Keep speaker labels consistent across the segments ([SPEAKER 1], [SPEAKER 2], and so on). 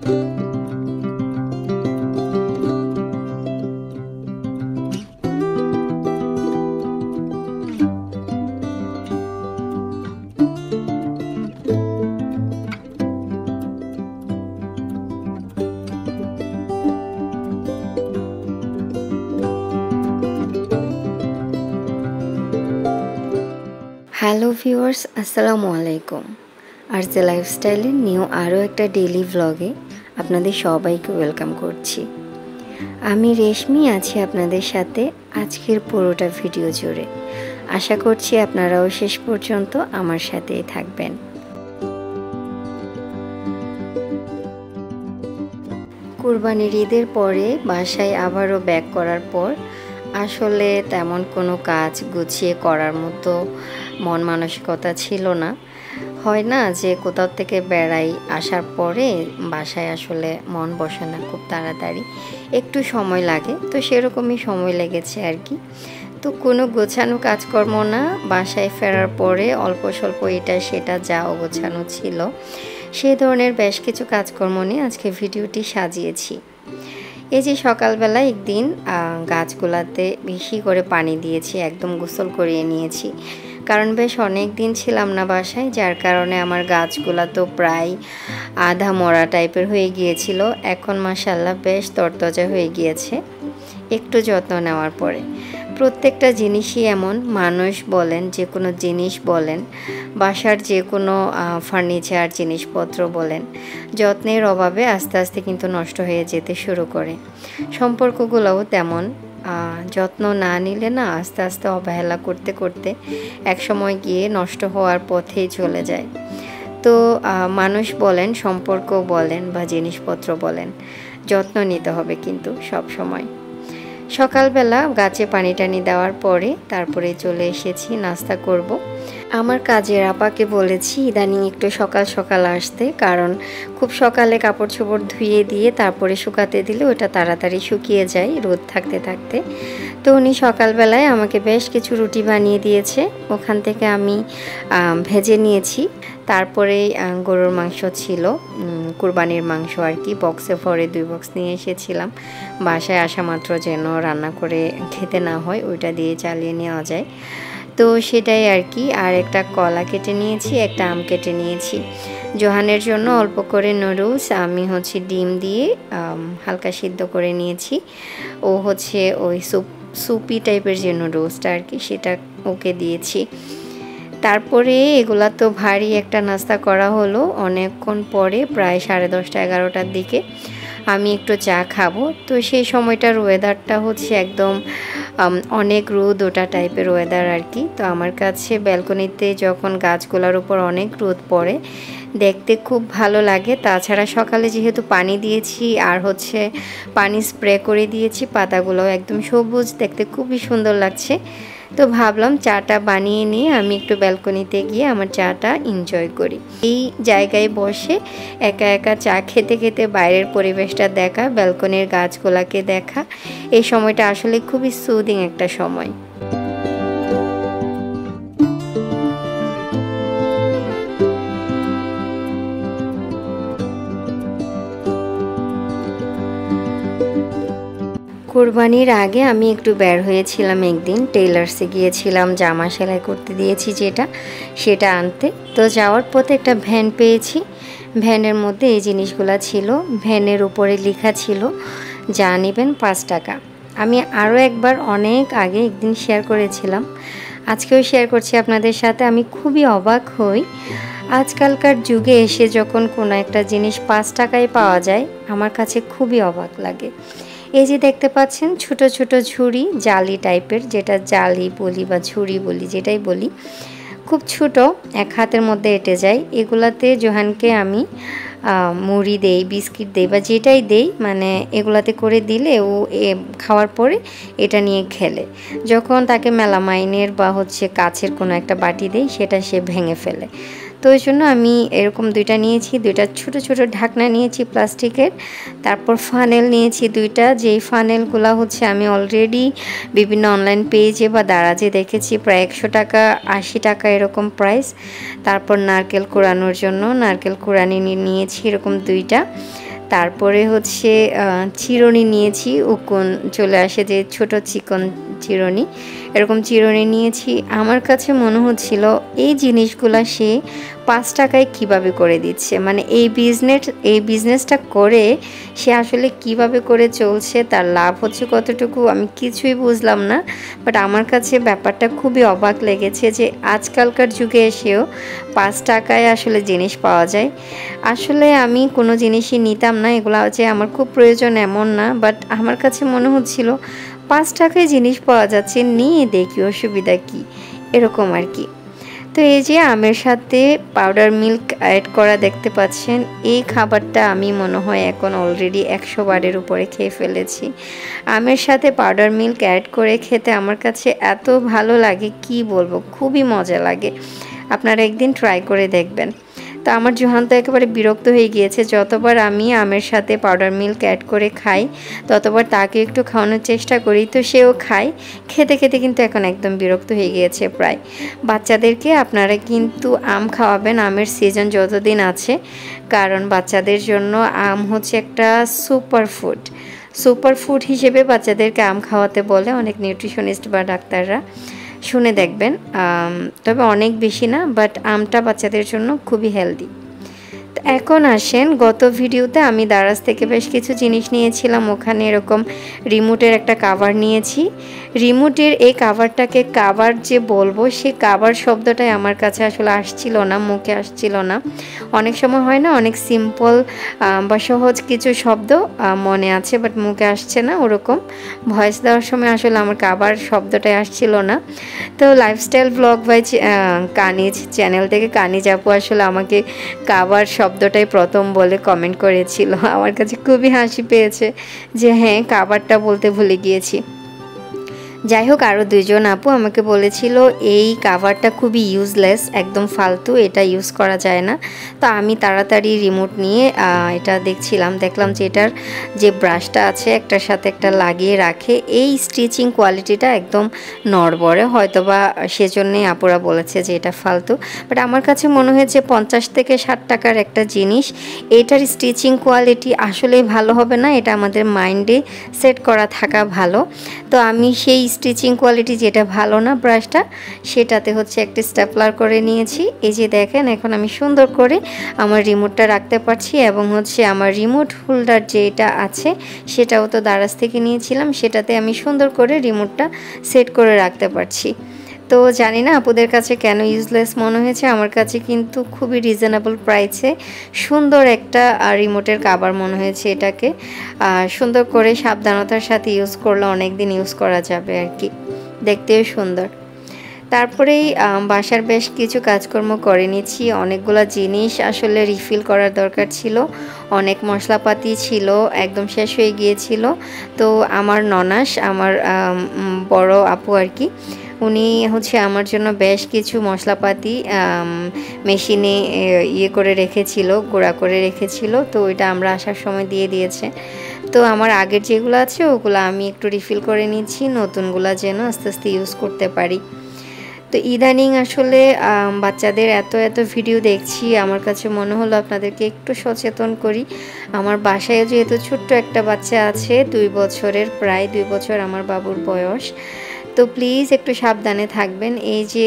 [SPEAKER 1] Hello viewers, আসসালামু আলাইকুম। RJ লাইফস্টাইলের new আরও একটা ডেইলি ভ্লগে আপনাদের সবাইকে ওয়েলকাম করছি। আমি রেশমি আছি আপনাদের সাথে আজকের পুরোটা ভিডিও জুড়ে। আশা করছি আপনারাও শেষ পর্যন্ত আমার সাথেই থাকবেন। কুরবানির ঈদের পরে বাসায় আবারও ব্যাক করার পর আসলে তেমন কোনো কাজ গুছিয়ে করার মতো মন মানসিকতা ছিল না। হয় না যে কোথাও থেকে বেড়াই আসার পরে বাসায় আসলে মন বসে না খুব তাড়াতাড়ি, একটু সময় লাগে। তো সেরকমই সময় লেগেছে আর কি। তো কোনো গোছানো কাজকর্ম না, বাসায় ফেরার পরে অল্প স্বল্প এটা সেটা যা অগোছানো ছিল সেই ধরনের বেশ কিছু কাজকর্ম নিয়ে আজকে ভিডিওটি সাজিয়েছি। এই যে সকালবেলা একদিন গাছগুলাতে বেশি করে পানি দিয়েছি, একদম গোসল করিয়ে নিয়েছি, কারণ বেশ অনেক দিন ছিলাম না বাসায়, যার কারণে আমার গাছগুলা তো প্রায় আধা মরা টাইপের হয়ে গিয়েছিল। এখন মাশাআল্লাহ বেশ তরতাজা হয়ে গিয়েছে একটু যত্ন নেওয়ার পরে। প্রত্যেকটা জিনিসই এমন, মানুষ বলেন, যে কোনো জিনিস বলেন, বাসার যে কোনো ফার্নিচার জিনিসপত্র বলেন, যত্নের অভাবে আস্তে আস্তে কিন্তু নষ্ট হয়ে যেতে শুরু করে। সম্পর্কগুলোও তেমন, যত্ন না নিলে না আস্তে আস্তে অবহেলা করতে করতে একসময় গিয়ে নষ্ট হওয়ার পথেই চলে যায়। তো মানুষ বলেন, সম্পর্ক বলেন বা জিনিসপত্র বলেন, যত্ন নিতে হবে কিন্তু সব সময়। সকালবেলা গাছে পানি টানি দেওয়ার পরে তারপরে চলে এসেছি নাস্তা করব। আমার কাজের আপাকে বলেছি ইদানিং একটু সকাল সকাল আসতে, কারণ খুব সকালে কাপড় চোপড় ধুয়ে দিয়ে তারপরে শুকাতে দিলে ওটা তাড়াতাড়ি শুকিয়ে যায় রোদ থাকতে থাকতে। তো উনি সকালবেলায় আমাকে বেশ কিছু রুটি বানিয়ে দিয়েছে, ওখান থেকে আমি ভেজে নিয়েছি। তারপরে গরুর মাংস ছিল, কুরবানির মাংস আর কি, বক্সে ভরে 2 বক্স নিয়ে এসেছিলাম। বাসায় আসা মাত্র যেন রান্না করে খেতে না হয়, ওইটা দিয়ে চালিয়ে নেওয়া যায়। তো সেটাই আর কি। আর একটা কলা কেটে নিয়েছি, একটা আম কেটে নিয়েছি। জোহানের জন্য অল্প করে নুডলস, আমি ডিম দিয়ে হালকা সিদ্ধ করে নিয়েছি। ও ওই সুপি টাইপের যে নুডলসটা আর কি, সেটা ওকে দিয়েছি। তারপরে এগুলা তো ভারী একটা নাস্তা করা হলো অনেকক্ষণ পরে, প্রায় 10:30 11টার দিকে আমি একটু চা খাবো। তো সেই সময়টার ওয়েদারটা একদম অনেক রোদ ওটা টাইপের ওয়েদার আর কি। তো আমার কাছে ব্যালকনিতে যখন গাছগুলোর উপর অনেক রোদ পড়ে দেখতে খুব ভালো লাগে। তাছাড়া সকালে যেহেতু পানি দিয়েছি আর পানি স্প্রে করে দিয়েছি, পাতাগুলোও একদম সবুজ, দেখতে খুবই সুন্দর লাগছে। তো ভাবলাম চাটা বানিয়ে নিয়ে আমি একটু ব্যালকনিতে গিয়ে আমার চাটা এনজয় করি। এই জায়গায় বসে একা একা চা খেতে খেতে বাইরের পরিবেশটা দেখা, ব্যালকনির গাছগুলাকে দেখা, এই সময়টা আসলে খুবই সুদিং একটা সময়। কুরবানির আগে আমি একটু বের হয়েছিলাম, একদিন টেইলার্সে গিয়েছিলাম, জামা সেলাই করতে দিয়েছি সেটা আনতে। তো যাওয়ার পথে একটা ভ্যান পেয়েছি, ভ্যানের মধ্যে এই জিনিসগুলো ছিল, ভ্যানের উপরে লেখা ছিল যা নেবেন 5 টাকা। আমি আরও একবার অনেক আগে একদিন শেয়ার করেছিলাম, আজকেও শেয়ার করছি আপনাদের সাথে। আমি খুবই অবাক হই আজকালকার যুগে এসে যখন কোনো একটা জিনিস 5 টাকায় পাওয়া যায়, আমার কাছে খুবই অবাক লাগে। এই যে দেখতে পাচ্ছেন ছোট ছোট ঝুড়ি, জালি টাইপের, যেটা জালি বলি বা ঝুড়ি বলি, যেটাই বলি, খুব ছোট, এক হাতের মধ্যে এঁটে যায়। এগুলাতে জোহানকে আমি মুড়ি দেই, বিস্কিট দেই বা যেটাই দেই, মানে এগুলাতে করে দিলে ও খাওয়ার পরে এটা নিয়ে খেলে। যখন তাকে মেলামাইনের বা কাছের কোনো একটা বাটি দেই, সেটা সে ভেঙে ফেলে। তো ওই জন্য আমি এরকম 2টা নিয়েছি, 2টা ছোট ছোট ঢাকনা নিয়েছি প্লাস্টিকের। তারপর ফানেল নিয়েছি 2টা, যেই ফানেলগুলো আমি অলরেডি বিভিন্ন অনলাইন পেজে বা দারাজে দেখেছি প্রায় 100 টাকা 80 টাকা এরকম প্রাইস। তারপর নারকেল কুড়ানোর জন্য নারকেল কুড়ানি নিয়েছি এরকম 2টা। তারপরে হচ্ছে চিরুনি নিয়েছি, উকুন চলে আসে যে ছোট চিকন চিরুনি, এরকম চিরুনি নিয়েছি। আমার কাছে মনে হচ্ছিল এই জিনিসগুলো সে 5 টাকায় কিভাবে করে দিচ্ছে, মানে এই বিজনেসটা করে সে আসলে কিভাবে করে চলছে, তার লাভ হচ্ছে কতটুকু আমি কিছুই বুঝলাম না। বাট আমার কাছে ব্যাপারটা খুবই অবাক লেগেছে যে আজকালকার যুগে এসেও 5 টাকায় আসলে জিনিস পাওয়া যায়। আসলে আমি কোনো জিনিসই নিতাম না, এগুলো যে আমার খুব প্রয়োজন এমন না, বাট আমার কাছে মনে হচ্ছিল 5 টাকায় জিনিস পাওয়া যাচ্ছে, নিয়ে দেখি অসুবিধা কি, এরকম আর কি। তো এই যে আমের সাথে পাউডার মিল্ক অ্যাড করা দেখতে পাচ্ছেন, এই খাবারটা আমি মনে হয় এখন অলরেডি 100 বারের উপরে খেয়ে ফেলেছি। আমের সাথে পাউডার মিল্ক অ্যাড করে খেতে আমার কাছে এত ভালো লাগে কি বলবো, খুবই মজা লাগে। আপনারা একদিন ট্রাই করে দেখবেন। তো আমার জোহান তো একেবারে বিরক্ত হয়ে গিয়েছে, যতবার আমি আমের সাথে পাউডার মিল্ক অ্যাড করে খাই ততবার তাকে একটু খাওয়ানোর চেষ্টা করি, তো সেও খায়। খেতে খেতে কিন্তু এখন একদম বিরক্ত হয়ে গিয়েছে প্রায়। বাচ্চাদেরকে আপনারা কিন্তু আম খাওয়াবেন আমের সিজন যতদিন আছে, কারণ বাচ্চাদের জন্য আম হচ্ছে একটা সুপার ফুড হিসেবে বাচ্চাদেরকে আম খাওয়াতে বলে অনেক নিউট্রিশনিস্ট বা ডাক্তাররা, শুনে দেখবেন। তবে অনেক বেশি না, বাট আমটা বাচ্চাদের জন্য খুবই হেলদি। এখন আসেন, গত ভিডিওতে আমি দারাজ থেকে বেশ কিছু জিনিস নিয়েছিলাম, ওখানে এরকম রিমোটের একটা কাভার নিয়েছি। রিমোটের এই কাভারটাকে কাভার যে বলবো, সে কাভার শব্দটাই আমার কাছে আসলে আসছিল না, মুখে আসছিল না। অনেক সময় হয় না, অনেক সিম্পল বা সহজ কিছু শব্দ মনে আছে বাট মুখে আসছে না, ওরকম ভয়েস দেওয়ার সময় আসলে আমার কাভার শব্দটাই আসছিল না। তো lifestyle blog by Kaniz channel থেকে কানিজ আপু আসলে আমাকে কাভার শব্দটাই প্রথম বলে কমেন্ট করেছিল। আমার কাছে খুবই হাসি পেয়েছে যে হ্যাঁ, কাভারটা বলতে ভুলে গিয়েছি। যাই হোক, আরও 2জন আপু আমাকে বলেছিল এই কাভারটা খুবই ইউজলেস, একদম ফালতু, এটা ইউজ করা যায় না। তো আমি তাড়াতাড়ি রিমোট নিয়ে এটা দেখলাম যে এটার যে ব্রাশটা আছে একটার সাথে একটা লাগিয়ে রাখে, এই স্টিচিং কোয়ালিটিটা একদম নড়বড়ে, হয়তোবা সেজন্যই আপুরা বলেছে যে এটা ফালতু। বাট আমার কাছে মনে হয়েছে 50 থেকে 60 টাকার একটা জিনিস, এটার স্টিচিং কোয়ালিটি আসলেই ভালো হবে না, এটা আমাদের মাইন্ডে সেট করা থাকা ভালো। তো আমি সেই স্টিচিং কোয়ালিটি যেটা ভালো না ব্রাশটা, সেটাতে হচ্ছে একটা স্টেপলার করে নিয়েছি। এই যে দেখেন, এখন আমি সুন্দর করে আমার রিমোটটা রাখতে পারছি, এবং হচ্ছে আমার রিমোট হোল্ডার যেটা আছে সেটাও তো দারাজ থেকে নিয়েছিলাম, সেটাতে আমি সুন্দর করে রিমোটটা সেট করে রাখতে পারছি। তো জানি না আপুদের কাছে কেন ইউজলেস মনে হয়েছে, আমার কাছে কিন্তু খুবই রিজনেবল প্রাইসে সুন্দর একটা রিমোটের কাভার মনে হয়েছে এটাকে। সুন্দর করে সাবধানতার সাথে ইউজ করলে অনেক দিন ইউজ করা যাবে আর কি, দেখতেও সুন্দর। তারপরেই বাসার বেশ কিছু কাজকর্ম করে নিচ্ছি, অনেকগুলো জিনিস আসলে রিফিল করার দরকার ছিল, অনেক মশলাপাতি ছিল, একদম শেষ হয়ে গিয়েছিল। তো আমার ননাস, আমার বড় আপু আর কি, উনি হচ্ছে আমার জন্য বেশ কিছু মশলাপাতি মেশিনে করে রেখেছিল, গুঁড়া করে রেখেছিল, তো ওইটা আমরা আসার সময় দিয়ে দিয়েছে। তো আমার আগের যেগুলো আছে ওগুলো আমি একটু রিফিল করে নিচ্ছি, নতুনগুলো যেন আস্তে আস্তে ইউজ করতে পারি। তো ইদানিং আসলে বাচ্চাদের এত ভিডিও দেখছি, আমার কাছে মনে হলো আপনাদেরকে একটু সচেতন করি। আমার বাসায় যেহেতু ছোট্ট একটা বাচ্চা আছে, 2 বছরের, প্রায় 2 বছর আমার বাবুর বয়স, তো প্লিজ একটু সাবধানে থাকবেন। এই যে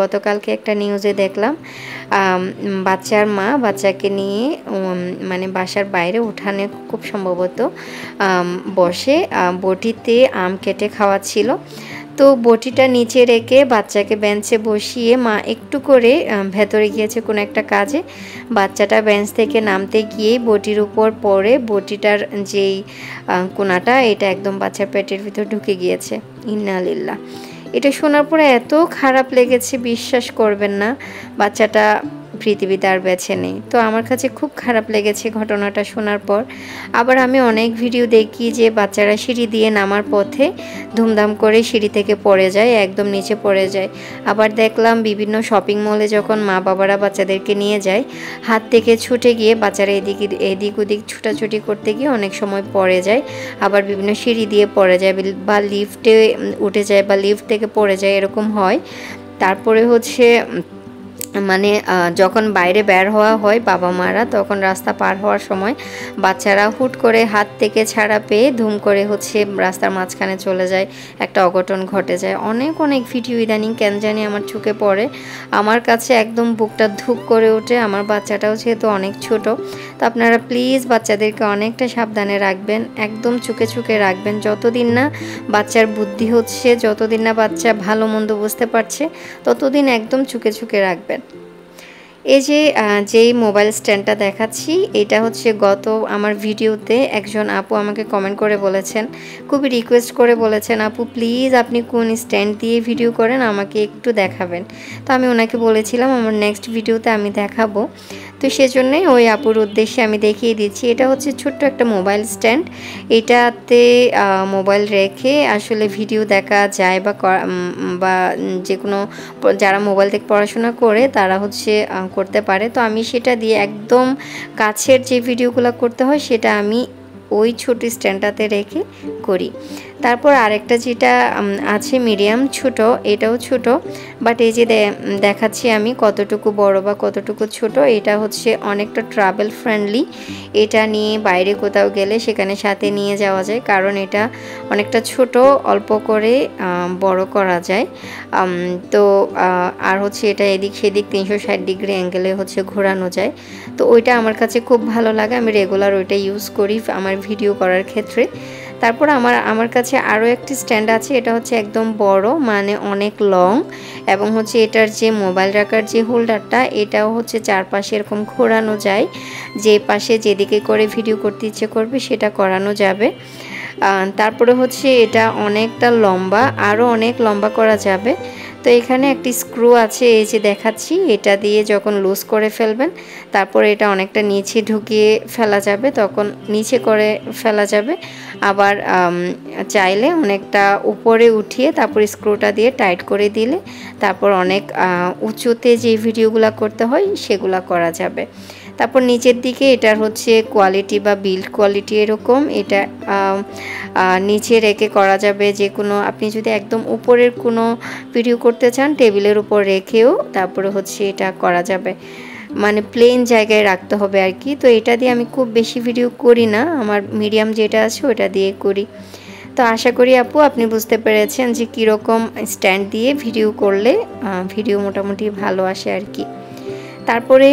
[SPEAKER 1] গতকালকে একটা নিউজে দেখলাম, বাচ্চার মা বাচ্চাকে নিয়ে মানে বাসার বাইরে উঠানে খুব সম্ভবত বসে বটিতে আম কেটে খাওয়াচ্ছিল। তো বটিটা নিচে রেখে বাচ্চাকে বেঞ্চে বসিয়ে মা একটু করে ভেতরে গিয়েছে কোনো একটা কাজে, বাচ্চাটা বেঞ্চ থেকে নামতে গিয়েই বটির উপর পড়ে বটিটার যেই কোনাটা এটা একদম বাচ্চার পেটের ভিতর ঢুকে গিয়েছে। ইন্না লিল্লাহ। এটা শোনার পরে এত খারাপ লেগেছে, বিশ্বাস করবেন না, বাচ্চাটা পৃথিবীতে আর বেঁচে নেই। তো আমার কাছে খুব খারাপ লেগেছে ঘটনাটা শোনার পর। আবার আমি অনেক ভিডিও দেখি যে বাচ্চারা সিঁড়ি দিয়ে নামার পথে ধুমধাম করে সিঁড়ি থেকে পড়ে যায়, একদম নিচে পড়ে যায়। আবার দেখলাম বিভিন্ন শপিং মলে যখন মা বাবারা বাচ্চাদেরকে নিয়ে যায়, হাত থেকে ছুটে গিয়ে বাচ্চারা এদিক ওদিক ছুটাছুটি করতে গিয়ে অনেক সময় পড়ে যায়। আবার বিভিন্ন সিঁড়ি দিয়ে পড়ে যায় বা লিফটে উঠে যায় বা লিফট থেকে পড়ে যায়, এরকম হয়। তারপরে হচ্ছে মানে যখন বাইরে বের হওয়া হয় বাবা মারা, তখন রাস্তা পার হওয়ার সময় বাচ্চারা হুট করে হাত থেকে ছাড়া পেয়ে ধুম করে হচ্ছে রাস্তার মাঝখানে চলে যায়, একটা অঘটন ঘটে যায়। অনেক অনেক ভিডিও ইদানিং কেন জানি আমার চোখে পড়ে, আমার কাছে একদম বুকটা ধুপ করে ওঠে। আমার বাচ্চাটাও যেহেতু অনেক ছোট, তো আপনারা প্লিজ বাচ্চাদেরকে অনেকটা সাবধানে রাখবেন, একদম চোখে চোখে রাখবেন। যতদিন না বাচ্চার বুদ্ধি হচ্ছে, যতদিন না বাচ্চা ভালো মন্দ বুঝতে পারছে, ততদিন একদম চোখে চোখে রাখবেন। এই যে যেই মোবাইল স্ট্যান্ডটা দেখাচ্ছি, এটা হচ্ছে গত আমার ভিডিওতে একজন আপু আমাকে কমেন্ট করে বলেছেন, খুবই রিকোয়েস্ট করে বলেছেন, আপু প্লিজ আপনি কোন স্ট্যান্ড দিয়ে ভিডিও করেন আমাকে একটু দেখাবেন। তো আমি ওনাকে বলেছিলাম আমার নেক্সট ভিডিওতে আমি দেখাবো। তো সেজন্যই ওই আপুর উদ্দেশ্যে আমি দেখিয়ে দিচ্ছি। এটা হচ্ছে ছোট্ট একটা মোবাইল স্ট্যান্ড, এটাতে মোবাইল রেখে আসলে ভিডিও দেখা যায় বা যে কোনো যারা মোবাইল থেকে পড়াশোনা করে তারা হচ্ছে করতে পারে। তো আমি সেটা দিয়ে একদম কাছের যে ভিডিওগুলো করতে হয় সেটা আমি ওই ছোট স্ট্যান্ডটাতে রেখে করি। তারপর আরেকটা যেটা আছে মিডিয়াম ছোট, এটাও ছোট, বাট এই যে দেখাচ্ছি আমি কতটুকু বড় বা কতটুকু ছোট। এটা হচ্ছে অনেকটা ট্রাভেল ফ্রেন্ডলি, এটা নিয়ে বাইরে কোথাও গেলে সেখানে সাথে নিয়ে যাওয়া যায়, কারণ এটা অনেকটা ছোট, অল্প করে বড় করা যায়। তো আর হচ্ছে এটা এদিক সেদিক 360 ডিগ্রি অ্যাঙ্গেলে হচ্ছে ঘোরানো যায়। তো ওইটা আমার কাছে খুব ভালো লাগে, আমি রেগুলার ওইটা ইউজ করি আমার ভিডিও করার ক্ষেত্রে। তারপর আমার কাছে আরও একটি স্ট্যান্ড আছে, এটা হচ্ছে একদম বড়, মানে অনেক লং, এবং হচ্ছে এটার যে মোবাইল রাখার যে হোল্ডারটা, এটাও হচ্ছে চারপাশে এরকম ঘোরানো যায়, যে পাশে যেদিকে করে ভিডিও করতে ইচ্ছে করবে সেটা করানো যাবে। তারপরে হচ্ছে এটা অনেকটা লম্বা, আরও অনেক লম্বা করা যাবে। তো এখানে একটি স্ক্রু আছে, এই যে দেখাচ্ছি, এটা দিয়ে যখন লুজ করে ফেলবেন তারপরে এটা অনেকটা নিচে ঢুকিয়ে ফেলা যাবে, তখন নিচে করে ফেলা যাবে। আবার চাইলে অনেকটা উপরে উঠিয়ে তারপর স্ক্রুটা দিয়ে টাইট করে দিলে তারপর অনেক উঁচুতে যে ভিডিওগুলো করতে হয় সেগুলো করা যাবে। তারপর নিচের দিকে এটার হচ্ছে কোয়ালিটি বা বিল্ড কোয়ালিটি এরকম, এটা নিচে রেখে করা যাবে। যে কোনো আপনি যদি একদম উপরের কোনো ভিডিও করতে চান টেবিলের উপর রেখেও তারপরে হচ্ছে এটা করা যাবে, মানে প্লেন জায়গায় রাখতে হবে আর কি। তো এটা দিয়ে আমি খুব বেশি ভিডিও করি না, আমার মিডিয়াম যেটা আছে ওটা দিয়ে করি। তো আশা করি আপু আপনি বুঝতে পেরেছেন যে কীরকম স্ট্যান্ড দিয়ে ভিডিও করলে ভিডিও মোটামুটি ভালো আসে আর কি। তারপরে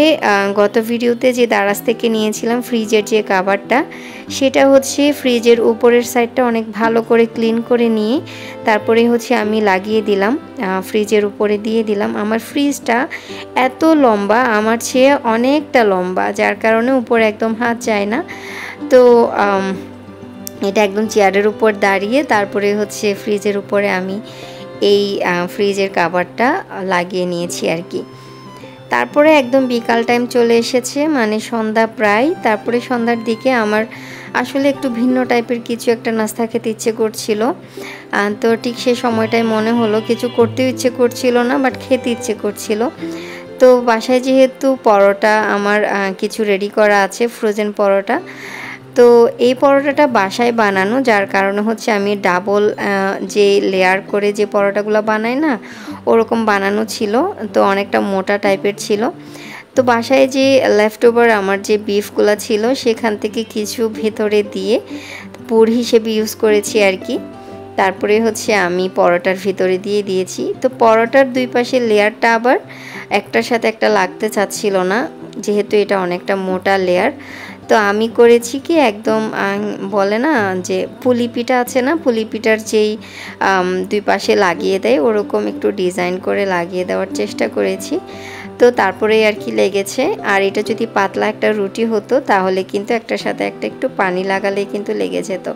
[SPEAKER 1] গত ভিডিওতে যে দারাজ থেকে নিয়েছিলাম ফ্রিজের যে কাভারটা, সেটা হচ্ছে ফ্রিজের উপরের সাইডটা অনেক ভালো করে ক্লিন করে নিয়ে তারপরে হচ্ছে আমি লাগিয়ে দিলাম, ফ্রিজের উপরে দিয়ে দিলাম। আমার ফ্রিজটা এত লম্বা, আমার চেয়ে অনেকটা লম্বা, যার কারণে উপরে একদম হাত যায় না। তো এটা একদম চেয়ারের উপর দাঁড়িয়ে তারপরে হচ্ছে ফ্রিজের উপরে আমি এই ফ্রিজের কাভারটা লাগিয়ে নিয়েছি আর কি। তারপরে একদম বিকাল টাইম চলে এসেছে, মানে সন্ধ্যা প্রায়। তারপরে সন্ধ্যার দিকে আমার আসলে একটু ভিন্ন টাইপের কিছু একটা নাস্তা খেতে ইচ্ছে করছিল। তো ঠিক সেই সময়টায় মনে হলো কিছু করতেও ইচ্ছে করছিল না, বাট খেতে ইচ্ছে করছিল। তো বাসায় যেহেতু পরোটা আমার কিছু রেডি করা আছে, ফ্রোজেন পরোটা, তো এই পরোটাটা বাসায় বানানো, যার কারণে হচ্ছে আমি ডাবল যে লেয়ার করে যে পরোটাগুলো বানাই না ওরকম বানানো ছিল, তো অনেকটা মোটা টাইপের ছিল। তো বাসায় যে লেফট ওভার আমার যে বিফগুলো ছিল সেখান থেকে কিছু ভেতরে দিয়ে পুর হিসেবে ইউজ করেছি আর কি। তারপরে হচ্ছে আমি পরোটার ভিতরে দিয়ে দিয়েছি। তো পরোটার দুই পাশের লেয়ারটা আবার একটার সাথে একটা লাগতে চাচ্ছিল না, যেহেতু এটা অনেকটা মোটা লেয়ার। তো আমি করেছি কি একদম বলে না যে পুলি পিঠা আছে না, পুলি পিঠার যেই দুই পাশে লাগিয়ে দেয় ওরকম একটু ডিজাইন করে লাগিয়ে দেওয়ার চেষ্টা করেছি। তো তারপরে আর কি লেগেছে। আর এটা যদি পাতলা একটা রুটি হতো তাহলে কিন্তু একটার সাথে একটা একটু পানি লাগালে কিন্তু লেগে যেত।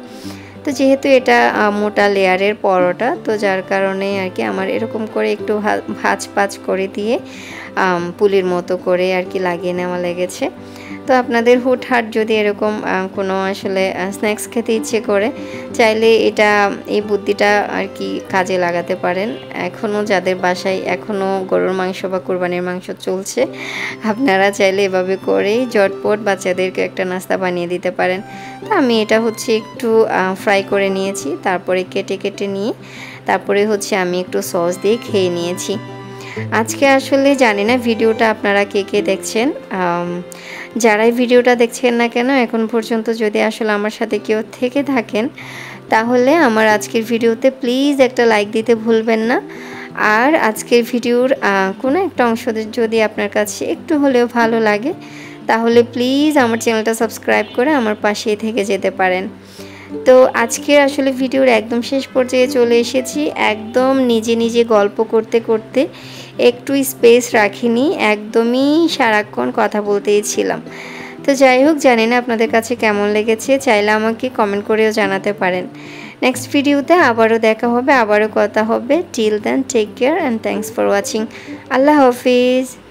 [SPEAKER 1] তো যেহেতু এটা মোটা লেয়ারের পরোটা, তো যার কারণে আর কি আমার এরকম করে একটু ভাঁজ করে দিয়ে পুলির মতো করে আর কি লাগিয়ে নেওয়া লেগেছে। তো আপনাদের হুটহাট যদি এরকম কোনো আসলে স্ন্যাক্স খেতে ইচ্ছে করে, চাইলে এই বুদ্ধিটা আর কি কাজে লাগাতে পারেন। এখনও যাদের বাসায় এখনও গরুর মাংস বা কোরবানির মাংস চলছে, আপনারা চাইলে এভাবে করেই ঝটপট বাচ্চাদেরকে একটা নাস্তা বানিয়ে দিতে পারেন। তো আমি এটা হচ্ছে একটু ফ্রাই করে নিয়েছি, তারপরে কেটে নিয়ে তারপরে হচ্ছে আমি একটু সস দিয়ে খেয়ে নিয়েছি। আজকে আসলে জানি না ভিডিওটা আপনারা কে কে দেখছেন। যারাই ভিডিওটা দেখছেন না কেন এখন পর্যন্ত যদি আসলে আমার সাথে কেউ থেকে থাকেন তাহলে আমার আজকের ভিডিওতে প্লিজ একটা লাইক দিতে ভুলবেন না। আর আজকের ভিডিওর কোনো একটা অংশ যদি আপনার কাছে একটু হলেও ভালো লাগে তাহলে প্লিজ আমার চ্যানেলটা সাবস্ক্রাইব করে আমার পাশেই থেকে যেতে পারেন। তো আজকের আসলে ভিডিওর একদম শেষ পর্যায়ে চলে এসেছি। একদম নিজে নিজে গল্প করতে করতে একটু স্পেস রাখিনি, একদমই সারাক্ষণ কথা বলতেই ছিলাম। তো যাই হোক, জানি না আপনাদের কাছে কেমন লেগেছে, চাইলে আমাকে কমেন্ট করেও জানাতে পারেন। নেক্সট ভিডিওতে আবারও দেখা হবে, আবারও কথা হবে। Till then take care and thanks for watching. আল্লাহ হাফিজ।